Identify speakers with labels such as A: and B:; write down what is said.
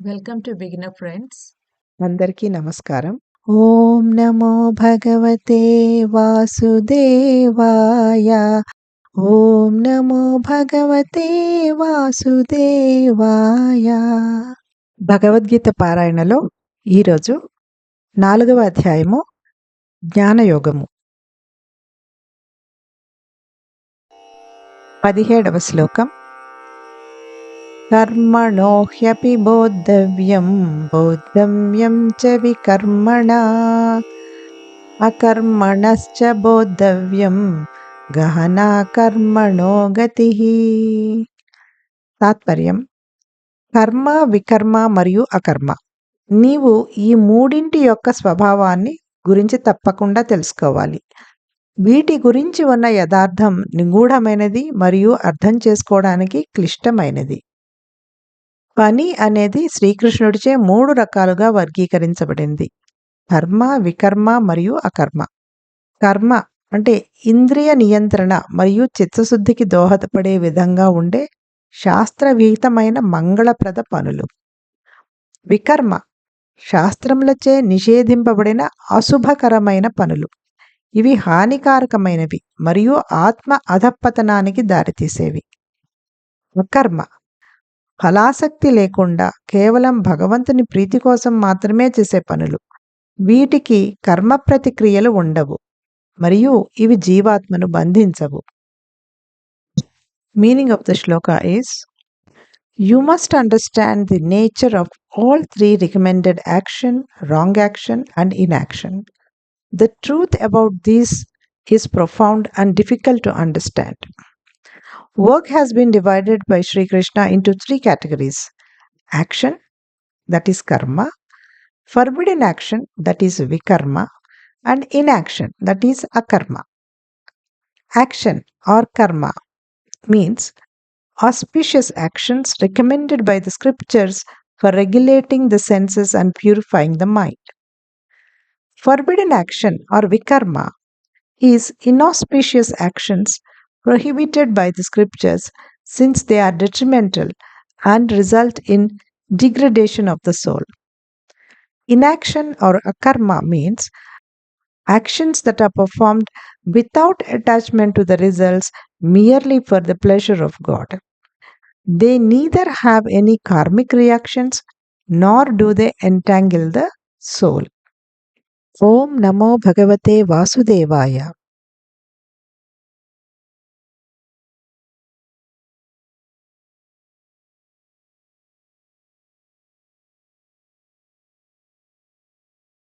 A: Welcome to beginner friends.
B: అందరికీ నమస్కారం. ఓం నమో భగవతే వాసుదేవాయ. ఓం నమో భగవతే వాసుదేవాయ. భగవద్గీత పారాయణలో ఈరోజు 4వ అధ్యాయము జ్ఞానయోగము 17వ శ్లోకం. కర్మణో హ్యపి బోద్ధవ్యం బోద్ధవ్యం చ వికర్మణా అకర్మణశ్చ బోద్ధవ్యం గహనా కర్మణో గతిః. తాత్పర్యం: కర్మ, వికర్మ మరియు అకర్మ, నీవు ఈ మూడింటి యొక్క స్వభావాన్ని గురించి తప్పకుండా తెలుసుకోవాలి. వీటి గురించి ఉన్న యథార్థం నిగూఢమైనది మరియు అర్థం చేసుకోవడానికి క్లిష్టమైనది. పని అనేది శ్రీకృష్ణుడిచే 3 రకాలుగా వర్గీకరించబడింది: కర్మ, వికర్మ మరియు అకర్మ. కర్మ అంటే ఇంద్రియ నియంత్రణ మరియు చిత్తశుద్ధికి దోహదపడే విధంగా ఉండే శాస్త్రవిహితమైన మంగళప్రద పనులు. వికర్మ శాస్త్రములచే నిషేధింపబడిన అశుభకరమైన పనులు. ఇవి హానికారకమైనవి మరియు ఆత్మ అధఃపతనానికి దారితీసేవి. అకర్మ ఫలాసక్తి లేకుండా కేవలం భగవంతుని ప్రీతి కోసం మాత్రమే చేసే పనులు. వీటికి కర్మ ప్రతిక్రియలు ఉండవు మరియు ఇవి జీవాత్మను బంధించవు. Meaning of the shloka is: You must understand the nature of all 3 recommended action, wrong action, and inaction. The truth about these is profound and difficult to understand. Work has been divided by Sri Krishna into 3 categories: action, that is karma; forbidden action, that is vikarma; and inaction, that is akarma. Action or karma means auspicious actions recommended by the scriptures for regulating the senses and purifying the mind. Forbidden action or vikarma is inauspicious actions prohibited by the scriptures since they are detrimental and result in degradation of the soul. Inaction or akarma means actions that are performed without attachment to the results merely for the pleasure of God. They neither have any karmic reactions nor do they entangle the soul. Om Namo Bhagavate Vasudevaya.